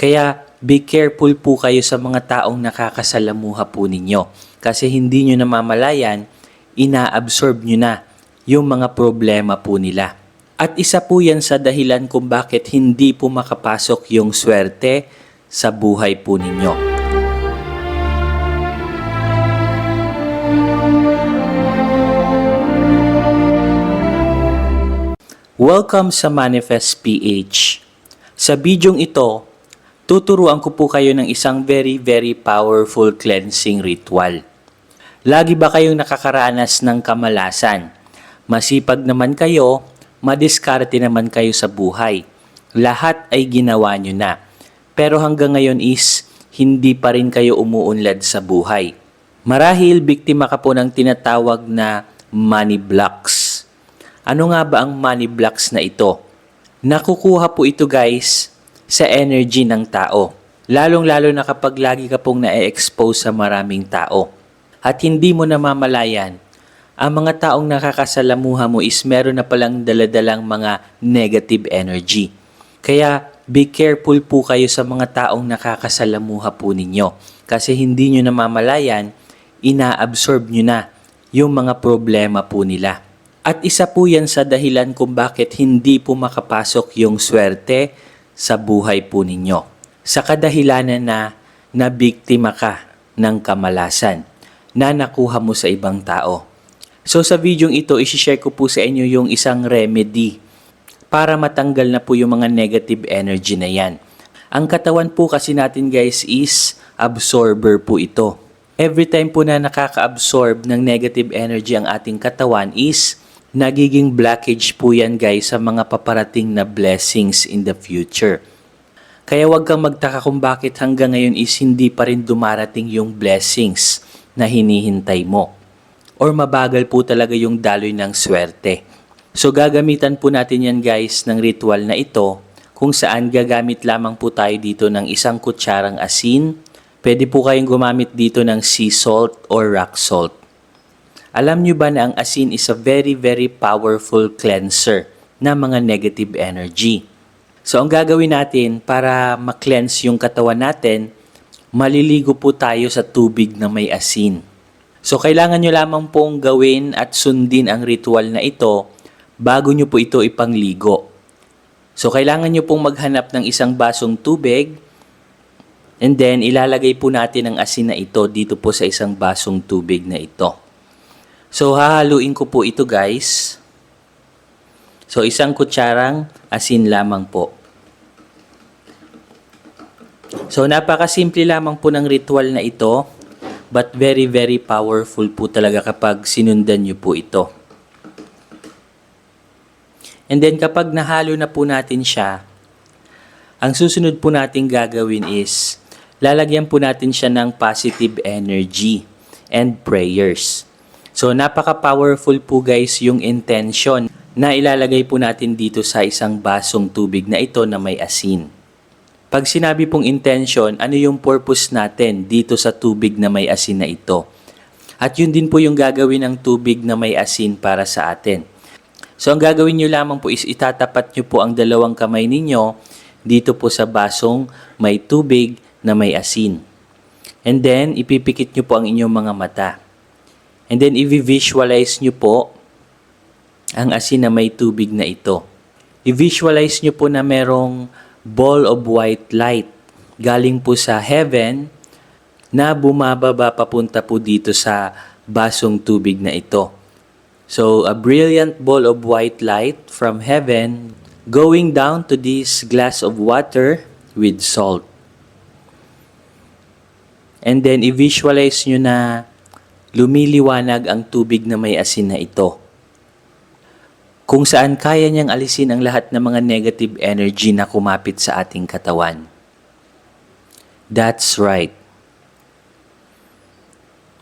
Kaya be careful po kayo sa mga taong nakakasalamuha po ninyo. Kasi hindi nyo namamalayan, ina-absorb nyo na yung mga problema po nila. At isa po yan sa dahilan kung bakit hindi po makapasok yung swerte sa buhay po ninyo. Welcome sa Manifest PH. Sa bidyong ito, tuturuan ko po kayo ng isang very powerful cleansing ritual. Lagi ba kayong nakakaranas ng kamalasan? Masipag naman kayo, madiskarte naman kayo sa buhay. Lahat ay ginawa nyo na. Pero hanggang ngayon is, hindi pa rin kayo umuunlad sa buhay. Marahil biktima ka po ng tinatawag na money blocks. Ano nga ba ang money blocks na ito? Nakukuha po ito guys sa energy ng tao. Lalong-lalo na kapag lagi ka pong na-expose sa maraming tao. At hindi mo namamalayan, ang mga taong nakakasalamuha mo is meron na palang daladalang mga negative energy. Kaya be careful po kayo sa mga taong nakakasalamuha po ninyo. Kasi hindi nyo namamalayan, ina-absorb nyo na yung mga problema po nila. At isa po yan sa dahilan kung bakit hindi po makapasok yung swerte sa buhay po ninyo. Sa kadahilanan na nabiktima ka ng kamalasan na nakuha mo sa ibang tao. So sa videong ito, isi-share ko po sa inyo yung isang remedy para matanggal na po yung mga negative energy na yan. Ang katawan po kasi natin guys is absorber po ito. Every time po na nakaka-absorb ng negative energy ang ating katawan is nagiging blockage po yan guys sa mga paparating na blessings in the future. Kaya huwag kang magtaka kung bakit hanggang ngayon is hindi pa rin dumarating yung blessings na hinihintay mo. Or mabagal po talaga yung daloy ng swerte. So gagamitan po natin yan guys ng ritual na ito kung saan gagamit lamang po tayo dito ng isang kutsarang asin. Pwede po kayong gumamit dito ng sea salt or rock salt. Alam nyo ba na ang asin is a very powerful cleanser na mga negative energy. So ang gagawin natin para ma-cleanse yung katawan natin, maliligo po tayo sa tubig na may asin. So kailangan nyo lamang pong gawin at sundin ang ritual na ito bago nyo po ito ipangligo. So kailangan nyo pong maghanap ng isang basong tubig and then ilalagay po natin ang asin na ito dito po sa isang basong tubig na ito. So, hahaluin ko po ito guys. So, isang kutsarang asin lamang po. So, napakasimple lamang po ng ritual na ito. But very powerful po talaga kapag sinundan nyo po ito. And then, kapag nahalo na po natin siya, ang susunod po natin gagawin is, lalagyan po natin siya ng positive energy and prayers. So, napaka-powerful po guys yung intention na ilalagay po natin dito sa isang basong tubig na ito na may asin. Pag sinabi pong intention, ano yung purpose natin dito sa tubig na may asin na ito? At yun din po yung gagawin ng tubig na may asin para sa atin. So, ang gagawin nyo lamang po is itatapat nyo po ang dalawang kamay ninyo dito po sa basong may tubig na may asin. And then, ipipikit nyo po ang inyong mga mata. And then, i-visualize nyo po ang asin na may tubig na ito. I-visualize nyo po na merong ball of white light galing po sa heaven na bumababa papunta po dito sa basong tubig na ito. So, a brilliant ball of white light from heaven going down to this glass of water with salt. And then, i-visualize nyo na lumiliwanag ang tubig na may asin na ito. Kung saan kaya niyang alisin ang lahat ng mga negative energy na kumapit sa ating katawan. That's right.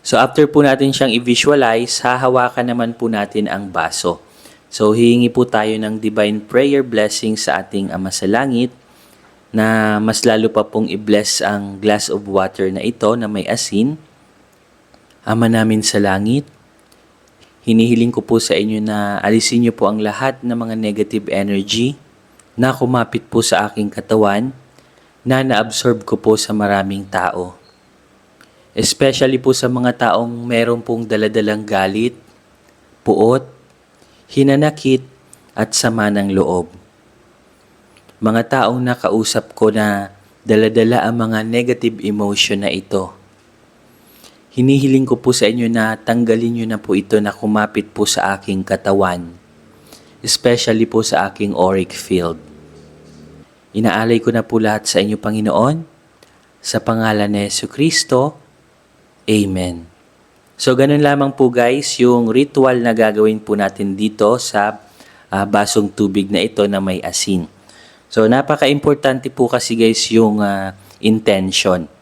So after po natin siyang i-visualize, hahawakan naman po natin ang baso. So hihingi po tayo ng divine prayer blessing sa ating Ama sa Langit na mas lalo pa pong i-bless ang glass of water na ito na may asin. Ama namin sa langit, hinihiling ko po sa inyo na alisin niyo po ang lahat ng mga negative energy na kumapit po sa aking katawan na naabsorb ko po sa maraming tao. Especially po sa mga taong meron pong daladalang galit, puot, hinanakit, at sama ng loob. Mga taong nakausap ko na daladala ang mga negative emotion na ito. Hinihiling ko po sa inyo na tanggalin nyo na po ito na kumapit po sa aking katawan, especially po sa aking auric field. Inaalay ko na po lahat sa inyo, Panginoon, sa pangalan ni Jesucristo. Amen. So, ganun lamang po guys, yung ritual na gagawin po natin dito sa basong tubig na ito na may asin. So, napaka-importante po kasi guys yung intention.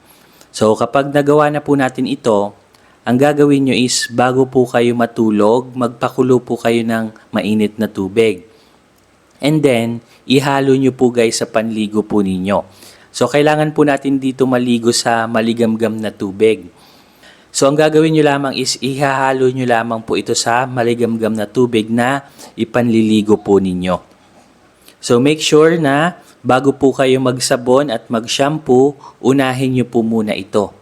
So, kapag nagawa na po natin ito, ang gagawin nyo is bago po kayo matulog, magpakulo po kayo ng mainit na tubig. And then, ihalo nyo po guys sa panligo po ninyo. So, kailangan po natin dito maligo sa maligamgam na tubig. So, ang gagawin nyo lamang is ihahalo nyo lamang po ito sa maligamgam na tubig na ipanliligo po ninyo. So, make sure na bago po kayo magsabon at mag-shampoo, unahin nyo po muna ito.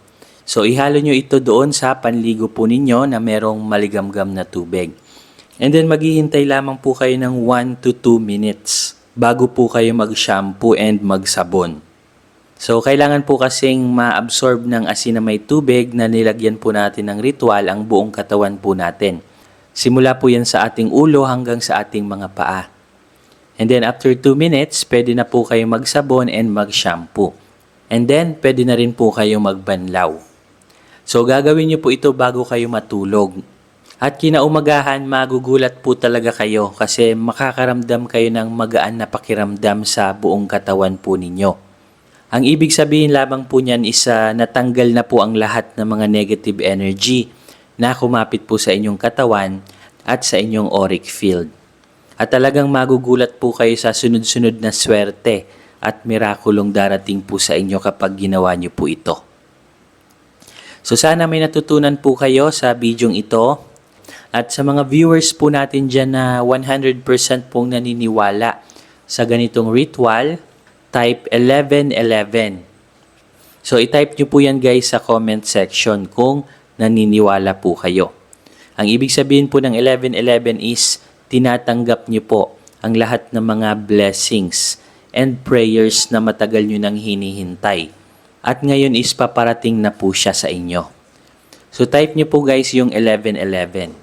So, ihalo nyo ito doon sa panligo po ninyo na merong maligamgam na tubig. And then, maghihintay lamang po kayo ng 1 to 2 minutes bago po kayo mag-shampoo and magsabon. So, kailangan po kasing ma-absorb ng asin na may tubig na nilagyan po natin ng ritual ang buong katawan po natin. Simula po yan sa ating ulo hanggang sa ating mga paa. And then, after 2 minutes, pwede na po kayo magsabon and mag-shampoo. And then, pwede na rin po kayo magbanlaw. So, gagawin nyo po ito bago kayo matulog. At kinaumagahan, magugulat po talaga kayo kasi makakaramdam kayo ng magaan na pakiramdam sa buong katawan po ninyo. Ang ibig sabihin lamang po niyan is natanggal na po ang lahat ng mga negative energy na kumapit po sa inyong katawan at sa inyong auric field. At talagang magugulat po kayo sa sunod-sunod na swerte at mirakulong darating po sa inyo kapag ginawa niyo po ito. So sana may natutunan po kayo sa bidyong ito. At sa mga viewers po natin dyan na 100% pong naniniwala sa ganitong ritual, type 1111. So, i-type nyo po yan guys sa comment section kung naniniwala po kayo. Ang ibig sabihin po ng 1111 is tinatanggap nyo po ang lahat ng mga blessings and prayers na matagal nyo nang hinihintay. At ngayon is paparating na po siya sa inyo. So, type nyo po guys yung 1111.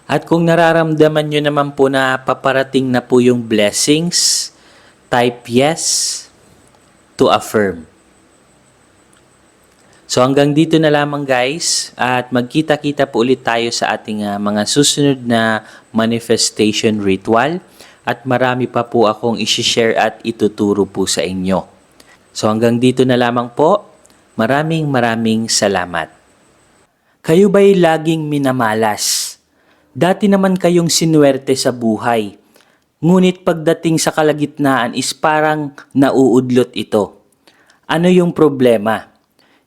At kung nararamdaman nyo naman po na paparating na po yung blessings, type yes to affirm. So hanggang dito na lamang guys at magkita-kita po ulit tayo sa ating mga susunod na manifestation ritual at marami pa po akong isi-share at ituturo po sa inyo. So hanggang dito na lamang po. Maraming salamat. Kayo ba'y laging minamalas? Dati naman kayong sinuwerte sa buhay. Ngunit pagdating sa kalagitnaan is parang nauudlot ito. Ano yung problema?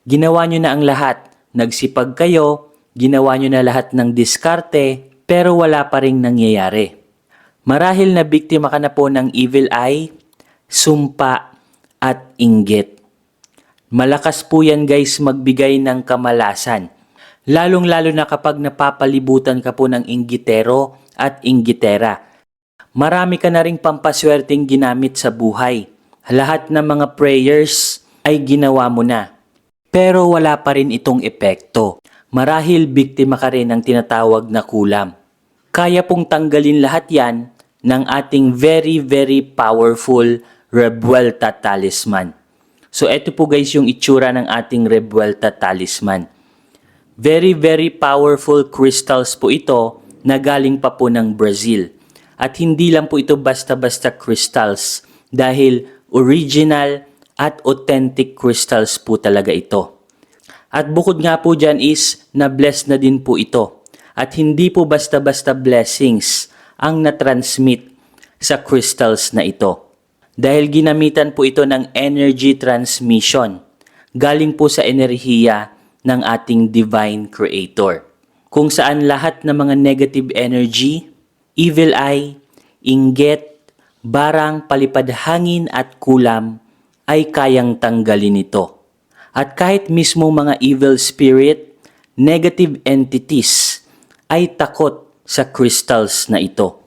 Ginawa nyo na ang lahat. Nagsipag kayo, ginawa nyo na lahat ng diskarte, pero wala pa ring nangyayari. Marahil na biktima ka na po ng evil eye, sumpa, at inggit. Malakas po yan guys magbigay ng kamalasan. Lalong-lalo na kapag napapalibutan ka po ng inggitero at inggitera. Marami ka na ring pampaswerteng ginamit sa buhay. Lahat ng mga prayers ay ginawa mo na. Pero wala pa rin itong epekto. Marahil biktima ka rin ng tinatawag na kulam. Kaya pong tanggalin lahat yan ng ating very powerful Revuelta Talisman. So ito po guys yung itsura ng ating Revuelta Talisman. Very powerful crystals po ito na galing pa po ng Brazil. At hindi lang po ito basta-basta crystals dahil original at authentic crystals po talaga ito. At bukod nga po dyan is na-bless na din po ito. At hindi po basta-basta blessings ang na-transmit sa crystals na ito. Dahil ginamitan po ito ng energy transmission. Galing po sa enerhiya ng ating Divine Creator. Kung saan lahat ng mga negative energy, evil eye, inggit, barang, palipad hangin at kulam ay kayang tanggalin ito. At kahit mismo mga evil spirit, negative entities ay takot sa crystals na ito.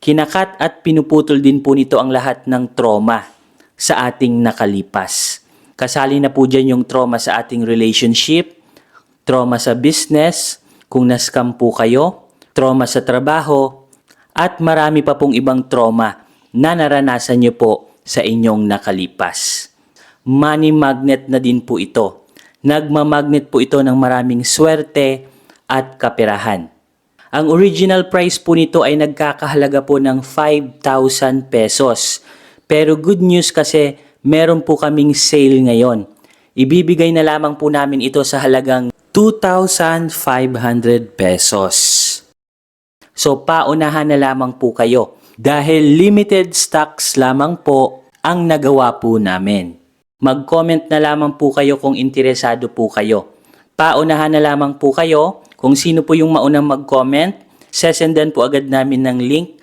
Kinakat at pinuputol din po nito ang lahat ng trauma sa ating nakalipas. Kasali na po dyan yung trauma sa ating relationship, trauma sa business, kung na-scam po kayo, trauma sa trabaho, at marami pa pong ibang trauma na naranasan nyo po sa inyong nakalipas. Money magnet na din po ito. Nagmamagnet po ito ng maraming swerte at kaperahan. Ang original price po nito ay nagkakahalaga po ng 5,000 pesos. Pero good news kasi meron po kaming sale ngayon. Ibibigay na lamang po namin ito sa halagang 2,500 pesos. So paunahan na lamang po kayo dahil limited stocks lamang po ang nagawa po namin. Mag-comment na lamang po kayo kung interesado po kayo. Paunahan na lamang po kayo kung sino po yung maunang mag-comment. Sesendan po agad namin ng link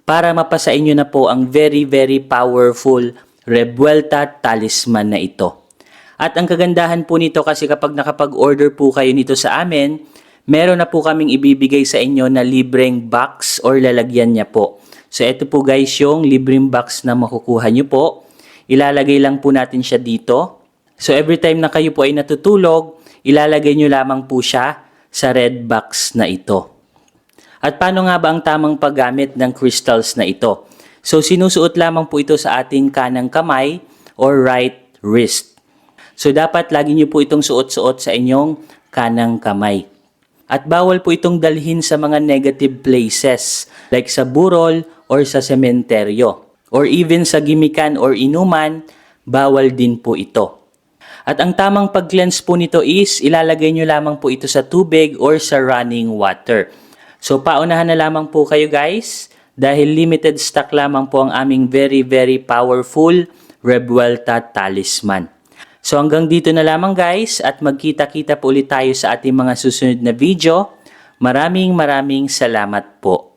para mapasa inyo na po ang very powerful Revuelta Talisman na ito. At ang kagandahan po nito kasi kapag nakapag-order po kayo nito sa amin, meron na po kaming ibibigay sa inyo na libreng box or lalagyan niya po. So ito po guys yung libreng box na makukuha nyo po. Ilalagay lang po natin siya dito. So every time na kayo po ay natutulog, ilalagay nyo lamang po siya sa red box na ito. At paano nga ba ang tamang paggamit ng crystals na ito? So sinusuot lamang po ito sa ating kanang kamay or right wrist. So dapat lagi nyo po itong suot-suot sa inyong kanang kamay. At bawal po itong dalhin sa mga negative places like sa burol or sa sementeryo. Or even sa gimikan or inuman, bawal din po ito. At ang tamang pag-cleanse po nito is ilalagay nyo lamang po ito sa tubig or sa running water. So paunahan na lamang po kayo guys dahil limited stock lamang po ang aming very powerful Revuelta Talisman. So hanggang dito na lamang guys at magkita-kita po ulit tayo sa ating mga susunod na video. Maraming salamat po.